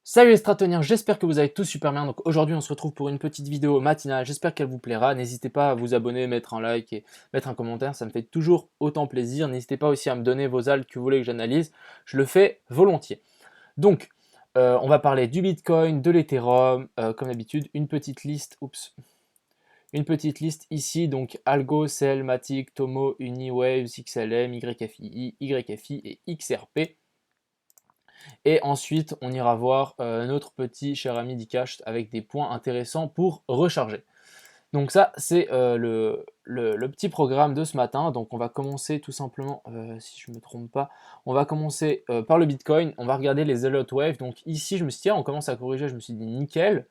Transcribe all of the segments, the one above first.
Salut les stratoniens, j'espère que vous allez tous super bien. Donc aujourd'hui on se retrouve pour une petite vidéo matinale, j'espère qu'elle vous plaira. N'hésitez pas à vous abonner, mettre un like et mettre un commentaire, ça me fait toujours autant plaisir. N'hésitez pas aussi à me donner vos alts que vous voulez que j'analyse, je le fais volontiers. Donc on va parler du Bitcoin, de l'Ethereum, comme d'habitude, une petite liste ici, donc Algo, Cell, Matic, Tomo, Uni, Waves, XLM, YFI, YFI et XRP. Et ensuite, on ira voir notre petit cher ami Dcash avec des points intéressants pour recharger. Donc ça, c'est le petit programme de ce matin. Donc on va commencer tout simplement, si je ne me trompe pas, on va commencer par le Bitcoin. On va regarder les Elliott Wave. Donc ici, je me suis dit, tiens, on commence à corriger. Je me suis dit, nickel,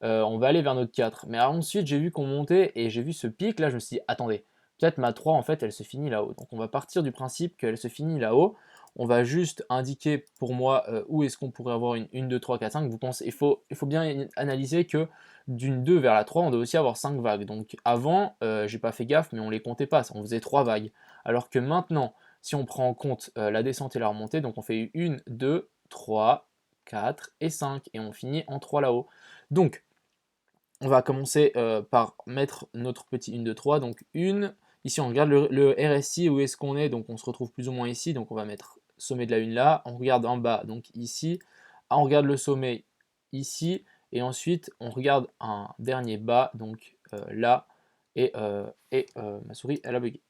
on va aller vers notre 4. Mais ensuite, j'ai vu qu'on montait et j'ai vu ce pic. Là, je me suis dit, attendez, peut-être ma 3, en fait, elle se finit là-haut. Donc on va partir du principe qu'elle se finit là-haut. On va juste indiquer pour moi où est-ce qu'on pourrait avoir une 1, 2, 3, 4, 5. Vous pensez, il faut bien analyser que d'une 2 vers la 3, on doit aussi avoir 5 vagues. Donc avant, j'ai pas fait gaffe, mais on les comptait pas, on faisait 3 vagues. Alors que maintenant, si on prend en compte la descente et la remontée, donc on fait 1, 2, 3, 4 et 5, et on finit en 3 là-haut. Donc, on va commencer par mettre notre petit 1, 2, 3. Donc une, ici on regarde le RSI, où est-ce qu'on est, donc on se retrouve plus ou moins ici, donc on va mettre sommet de la 1 là, on regarde en bas, donc ici, on regarde le sommet ici, et ensuite on regarde un dernier bas, donc là, et ma souris elle a bugué.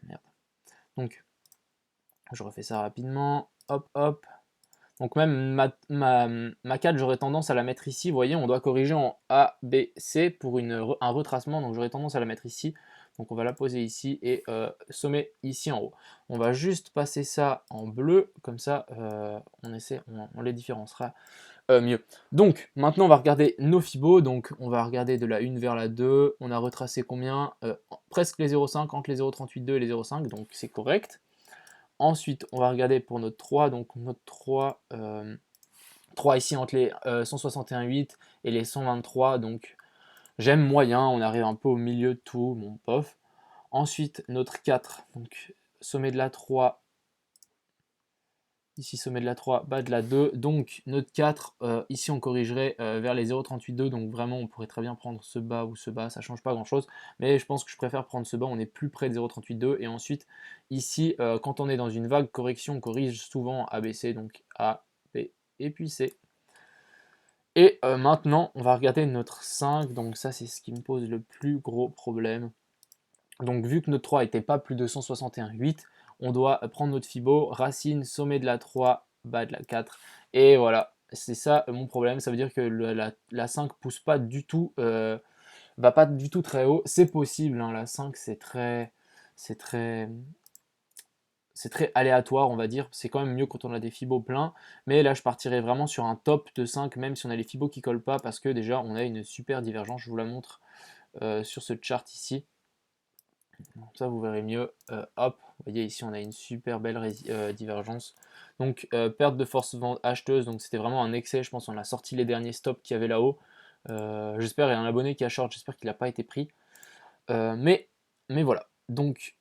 Merde. Donc je refais ça rapidement, hop hop, donc même ma 4, j'aurais tendance à la mettre ici. Vous voyez, on doit corriger en A, B, C pour un retracement. Donc j'aurais tendance à la mettre ici. Donc on va la poser ici et sommet ici en haut. On va juste passer ça en bleu. Comme ça, on les différenciera mieux. Donc maintenant, on va regarder nos Fibos. Donc on va regarder de la 1 vers la 2. On a retracé combien presque les 0,5 entre les 0,382 et les 0,5. Donc c'est correct. Ensuite, on va regarder pour notre 3, donc notre 3 ici entre les 161,8 et les 123, donc j'aime moyen, on arrive un peu au milieu de tout, mon pof. Ensuite, notre 4, donc sommet de la 3, ici sommet de la 3, bas de la 2, donc notre 4, ici on corrigerait vers les 0,38,2, donc vraiment on pourrait très bien prendre ce bas ou ce bas, ça change pas grand chose, mais je pense que je préfère prendre ce bas, on est plus près de 0,38,2, et ensuite ici, quand on est dans une vague correction, on corrige souvent ABC, donc A, B et puis C. Et maintenant, on va regarder notre 5, donc ça c'est ce qui me pose le plus gros problème. Donc vu que notre 3 n'était pas plus de 161,8, on doit prendre notre Fibo, racine, sommet de la 3, bas de la 4. Et voilà, c'est ça mon problème. Ça veut dire que la 5 pousse pas du tout, va pas du tout très haut. C'est possible, hein, la 5 c'est très, c'est très aléatoire, on va dire. C'est quand même mieux quand on a des fibos pleins. Mais là, je partirais vraiment sur un top de 5, même si on a les fibos qui collent pas, parce que déjà, on a une super divergence. Je vous la montre sur ce chart ici. Comme ça, vous verrez mieux. Hop, vous voyez ici, on a une super belle divergence. Donc, perte de force vente acheteuse. Donc, c'était vraiment un excès. Je pense qu'on a sorti les derniers stops qu'il y avait là-haut. J'espère, il y a un abonné qui a short. J'espère qu'il n'a pas été pris. Mais voilà. Donc,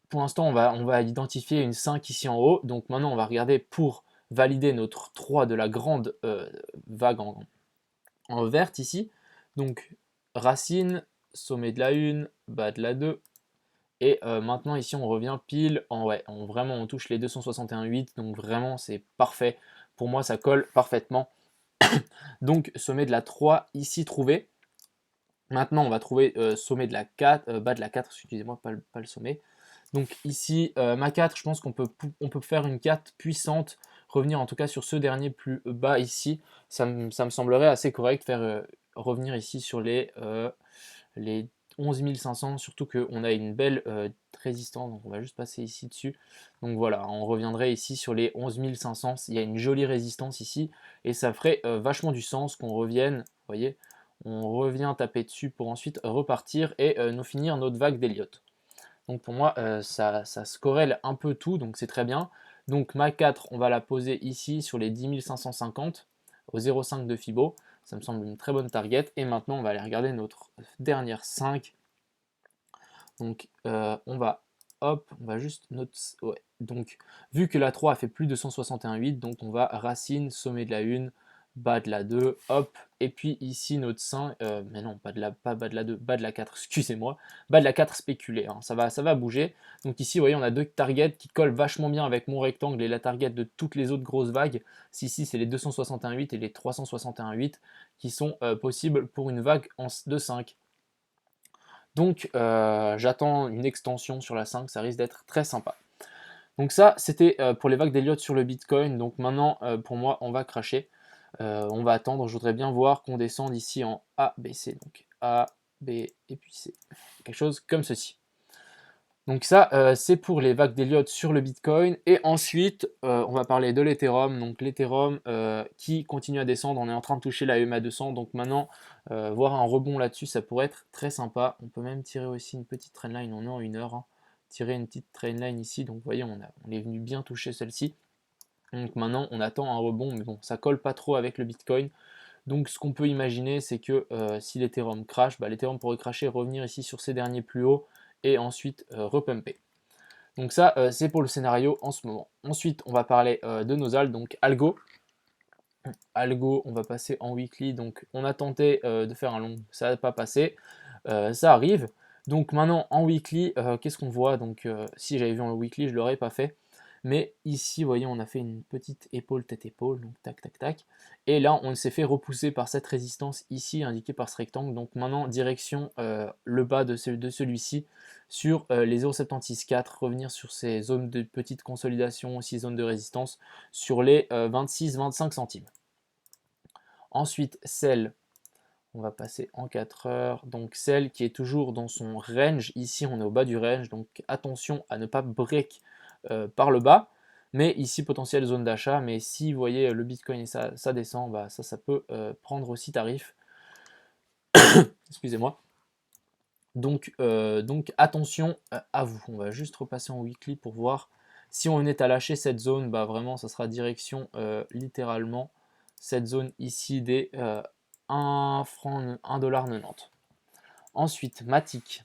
pour l'instant, on va identifier une 5 ici en haut. Donc maintenant, on va regarder pour valider notre 3 de la grande vague en verte ici. Donc, racine, sommet de la 1, bas de la 2. Et maintenant, ici, on revient pile en... Ouais, vraiment, on touche les 261,8. Donc vraiment, c'est parfait. Pour moi, ça colle parfaitement. Donc, sommet de la 3 ici trouvé. Maintenant, on va trouver sommet de la 4, bas de la 4, excusez-moi, pas le sommet. Donc ici, ma 4, je pense qu'on peut faire une 4 puissante, revenir en tout cas sur ce dernier plus bas ici. Ça me semblerait assez correct, faire revenir ici sur les 11 500, surtout qu'on a une belle résistance, donc on va juste passer ici dessus. Donc voilà, on reviendrait ici sur les 11 500, il y a une jolie résistance ici, et ça ferait vachement du sens qu'on revienne, vous voyez, on revient taper dessus pour ensuite repartir et nous finir notre vague d'Elliott. Donc pour moi, ça se corrèle un peu tout, donc c'est très bien. Donc ma 4, on va la poser ici sur les 10 550 au 0,5 de Fibo. Ça me semble une très bonne target. Et maintenant, on va aller regarder notre dernière 5. Donc on va juste ouais. Donc vu que la 3 a fait plus de 161,8, donc on va racine, sommet de la 1, bas de la 2, hop, et puis ici notre 5, mais non, pas bas de la 2, bas de la 4, excusez-moi, bas de la 4 spéculé, hein, ça va bouger. Donc ici, vous voyez, on a deux targets qui collent vachement bien avec mon rectangle et la target de toutes les autres grosses vagues. Ici, c'est les 261,8 et les 361,8 qui sont possibles pour une vague de 5. Donc j'attends une extension sur la 5, ça risque d'être très sympa. Donc ça, c'était pour les vagues d'Elliott sur le Bitcoin. Donc maintenant, pour moi, on va cracher. On va attendre. Je voudrais bien voir qu'on descende ici en A, B, C. Donc A, B et puis C. Quelque chose comme ceci. Donc ça, c'est pour les vagues d'Elliott sur le Bitcoin. Et ensuite, on va parler de l'Ethereum. Donc l'Ethereum qui continue à descendre. On est en train de toucher la EMA 200. Donc maintenant, voir un rebond là-dessus, ça pourrait être très sympa. On peut même tirer aussi une petite trendline. On est en 1 heure. Hein. Tirer une petite trendline ici. Donc vous voyez, on est venu bien toucher celle-ci. Donc maintenant, on attend un rebond. Mais bon, ça colle pas trop avec le Bitcoin. Donc ce qu'on peut imaginer, c'est que si l'Ethereum crash, l'Ethereum pourrait crasher, revenir ici sur ses derniers plus hauts et ensuite repumper. Donc ça, c'est pour le scénario en ce moment. Ensuite, on va parler de nos altes, donc Algo. Algo, on va passer en weekly. Donc on a tenté de faire un long, ça n'a pas passé. Ça arrive. Donc maintenant en weekly, qu'est-ce qu'on voit? Donc si j'avais vu en weekly, je ne l'aurais pas fait. Mais ici, vous voyez, on a fait une petite épaule, tête-épaule, donc tac, tac, tac. Et là, on s'est fait repousser par cette résistance ici, indiquée par ce rectangle. Donc maintenant, direction le bas de celui-ci, sur les 0,764, revenir sur ces zones de petite consolidation, aussi zones de résistance, sur les 26-25 centimes. Ensuite, celle, on va passer en 4 heures. Donc celle qui est toujours dans son range, ici on est au bas du range, donc attention à ne pas break par le bas. Mais ici, potentielle zone d'achat. Mais si vous voyez le Bitcoin et ça descend, ça peut prendre aussi tarif. Excusez-moi. Donc attention à vous. On va juste repasser en weekly pour voir si on est à lâcher cette zone. Vraiment, ça sera direction littéralement cette zone ici des 1 franc, 1,90$. Ensuite, Matic.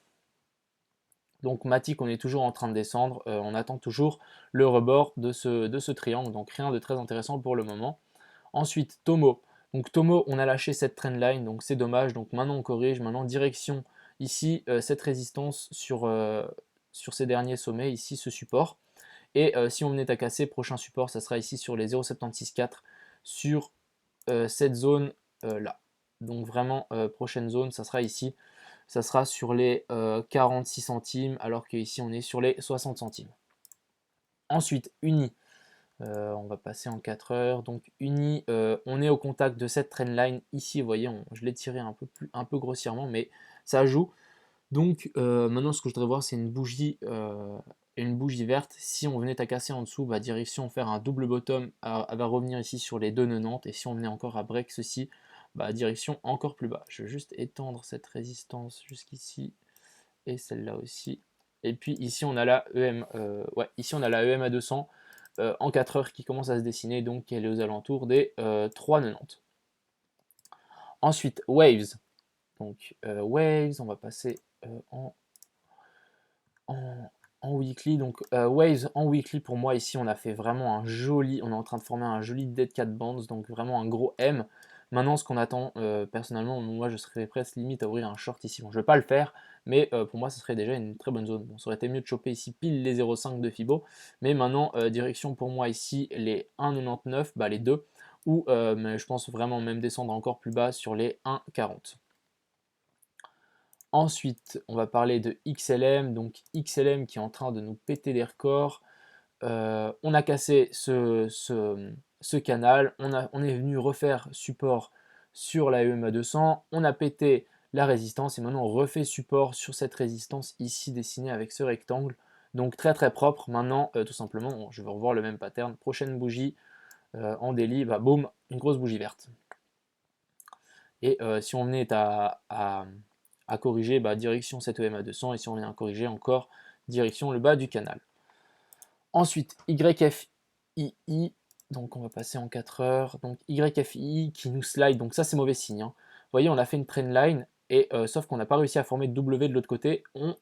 Donc Matic, on est toujours en train de descendre. On attend toujours le rebord de ce triangle. Donc rien de très intéressant pour le moment. Ensuite, Tomo. Donc Tomo, on a lâché cette trendline, donc c'est dommage. Donc maintenant on corrige. Maintenant direction ici cette résistance sur ces derniers sommets, ici ce support. Et si on venait à casser, prochain support, ça sera ici sur les 0,764 sur cette zone là. Donc vraiment, prochaine zone, ça sera ici. Ça sera sur les 46 centimes, alors qu'ici on est sur les 60 centimes. Ensuite, Uni. On va passer en 4 heures. Donc Uni, on est au contact de cette trendline ici. Vous voyez, je l'ai tiré un peu grossièrement, mais ça joue. Donc maintenant, ce que je voudrais voir, c'est une bougie verte. Si on venait à casser en dessous, direction faire un double bottom, elle va revenir ici sur les 2,90. Et si on venait encore à break ceci, direction encore plus bas. Je vais juste étendre cette résistance jusqu'ici et celle-là aussi. Et puis ici on a la ici on a la EMA 200 en 4 heures qui commence à se dessiner, donc elle est aux alentours des 3,90. Ensuite Waves. Donc Waves, on va passer en weekly. Donc Waves en weekly, pour moi ici on a fait vraiment on est en train de former un joli dead cat bands, donc vraiment un gros M. Maintenant ce qu'on attend, personnellement, moi je serais presque limite à ouvrir un short ici. Bon, je vais pas le faire, mais pour moi ce serait déjà une très bonne zone. Bon, ça aurait été mieux de choper ici pile les 0,5 de Fibo, mais maintenant direction pour moi ici les 1,99, les deux, ou mais je pense vraiment même descendre encore plus bas sur les 1,40. Ensuite, on va parler de XLM, donc XLM qui est en train de nous péter des records. On a cassé ce canal, on est venu refaire support sur la EMA 200, on a pété la résistance et maintenant on refait support sur cette résistance ici dessinée avec ce rectangle. Donc très très propre. Maintenant, tout simplement, je vais revoir le même pattern. Prochaine bougie en daily, boum, une grosse bougie verte. Et si on venait à corriger, direction cette EMA 200, et si on vient à corriger encore, direction le bas du canal. Ensuite, YFII, donc on va passer en 4 heures, donc YFII qui nous slide, donc ça c'est mauvais signe. Hein. Vous voyez, on a fait une trendline, et sauf qu'on n'a pas réussi à former de W de l'autre côté, on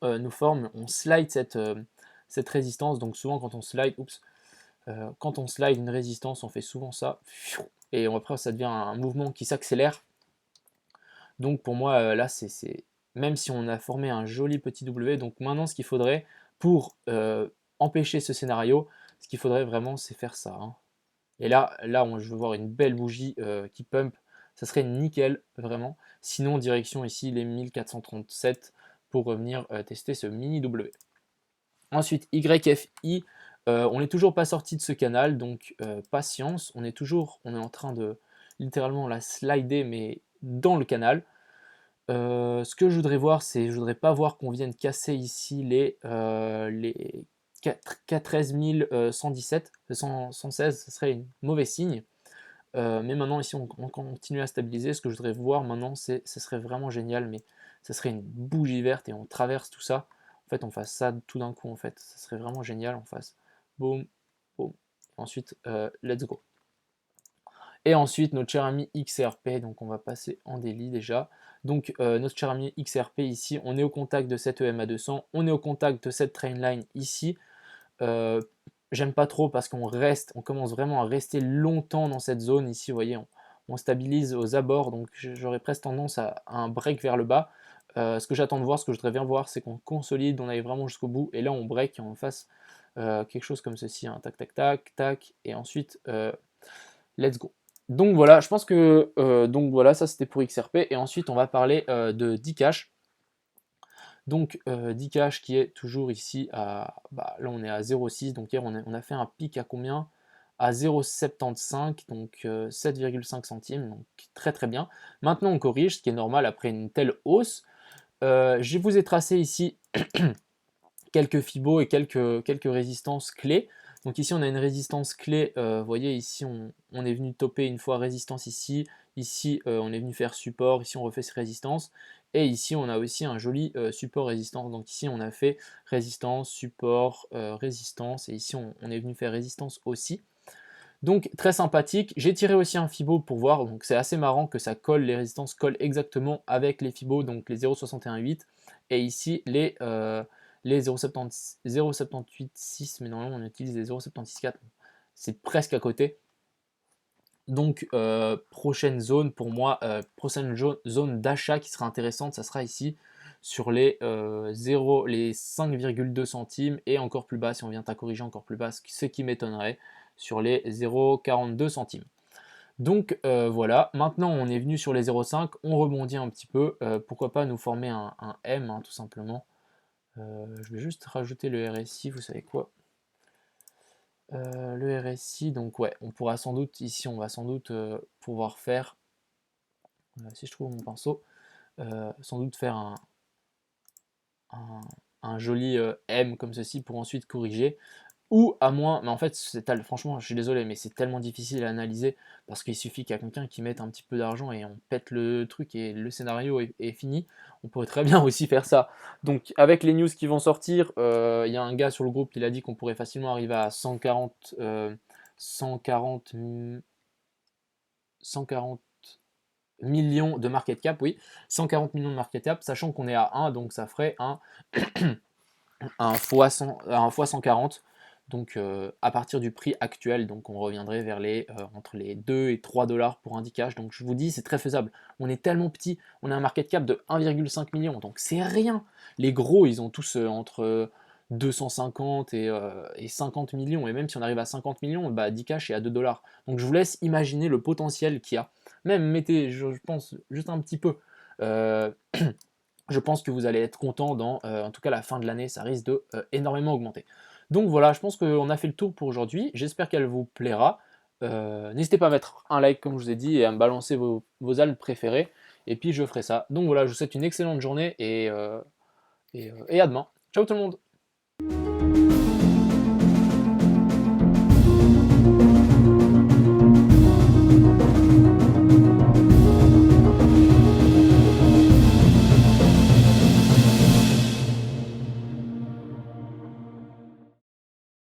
slide cette résistance, donc souvent quand on slide, Quand on slide une résistance, on fait souvent ça, et après ça devient un mouvement qui s'accélère. Donc pour moi, là, même si on a formé un joli petit W, donc maintenant ce qu'il faudrait pour empêcher ce scénario, ce qu'il faudrait vraiment, c'est faire ça, hein. Et là, je veux voir une belle bougie qui pump, ça serait nickel, vraiment. Sinon, direction ici les 1437 pour revenir tester ce mini W. Ensuite, YFI, on n'est toujours pas sorti de ce canal, donc patience. On est en train de littéralement la slider, mais dans le canal. Ce que je voudrais voir, je voudrais pas voir qu'on vienne casser ici les 13 117, 116, ce serait un mauvais signe. Mais maintenant, ici, on continue à stabiliser. Ce que je voudrais voir maintenant, ce serait vraiment génial, mais ce serait une bougie verte et on traverse tout ça. En fait, on fasse ça tout d'un coup, en fait. Ce serait vraiment génial, on fasse boum, boum. Ensuite, let's go. Et ensuite, notre cher ami XRP, donc on va passer en daily déjà. Donc notre cher ami XRP ici, on est au contact de cette EMA 200, on est au contact de cette trainline ici. J'aime pas trop parce on commence vraiment à rester longtemps dans cette zone ici, vous voyez, on stabilise aux abords, donc j'aurais presque tendance à un break vers le bas. Ce que j'attends de voir, ce que je voudrais bien voir, c'est qu'on consolide, on aille vraiment jusqu'au bout, et là on break et on fasse quelque chose comme ceci, hein, tac tac tac tac, et ensuite let's go. Donc voilà, je pense que donc voilà, ça c'était pour XRP, et ensuite on va parler de Dcash. Donc Dcash qui est toujours ici à, là on est à 0,6, donc hier on a fait un pic à combien? À 0,75, donc 7,5 centimes, donc très très bien. Maintenant on corrige, ce qui est normal après une telle hausse. Je vous ai tracé ici quelques fibos et quelques résistances clés. Donc ici on a une résistance clé, vous voyez ici on est venu topper une fois résistance ici, ici on est venu faire support, ici on refait ces résistances, et ici on a aussi un joli support résistance, donc ici on a fait résistance, support, résistance, et ici on est venu faire résistance aussi. Donc très sympathique, j'ai tiré aussi un fibo pour voir, donc c'est assez marrant que ça colle, les résistances collent exactement avec les fibos, donc les 0,618, et ici les 0,786, mais normalement on utilise les 0,764, c'est presque à côté. Donc prochaine zone pour moi, prochaine zone d'achat qui sera intéressante, ça sera ici sur les 5,2 centimes, et encore plus bas si on vient à corriger encore plus bas, ce qui m'étonnerait, sur les 0,42 centimes. Donc voilà, maintenant on est venu sur les 0,5, on rebondit un petit peu, pourquoi pas nous former un M, hein, tout simplement. Je vais juste rajouter le RSI, vous savez quoi, le RSI, donc ouais, on pourra sans doute, ici on va sans doute pouvoir faire, si je trouve mon pinceau, sans doute faire un joli M comme ceci pour ensuite corriger. Ou à moins, mais en fait, franchement, je suis désolé, mais c'est tellement difficile à analyser parce qu'il suffit qu'il y a quelqu'un qui mette un petit peu d'argent et on pète le truc et le scénario est fini. On pourrait très bien aussi faire ça. Donc, avec les news qui vont sortir, il y a un gars sur le groupe qui a dit qu'on pourrait facilement arriver à 140, 140, 140 millions de market cap, oui, 140 millions de market cap, sachant qu'on est à 1, donc ça ferait un fois 140. Donc à partir du prix actuel, donc on reviendrait vers entre les 2 et 3 dollars pour un Dcash. Donc je vous dis, c'est très faisable. On est tellement petit, on a un market cap de 1,5 million, donc c'est rien. Les gros, ils ont tous entre 250 et 50 millions. Et même si on arrive à 50 millions, bah, Dcash est à 2 dollars. Donc je vous laisse imaginer le potentiel qu'il y a. Même mettez, je pense, juste un petit peu. Je pense que vous allez être content en tout cas la fin de l'année, ça risque de énormément augmenter. Donc voilà, je pense qu'on a fait le tour pour aujourd'hui, j'espère qu'elle vous plaira. N'hésitez pas à mettre un like comme je vous ai dit et à me balancer vos alts préférées, et puis je ferai ça. Donc voilà, je vous souhaite une excellente journée et à demain. Ciao tout le monde!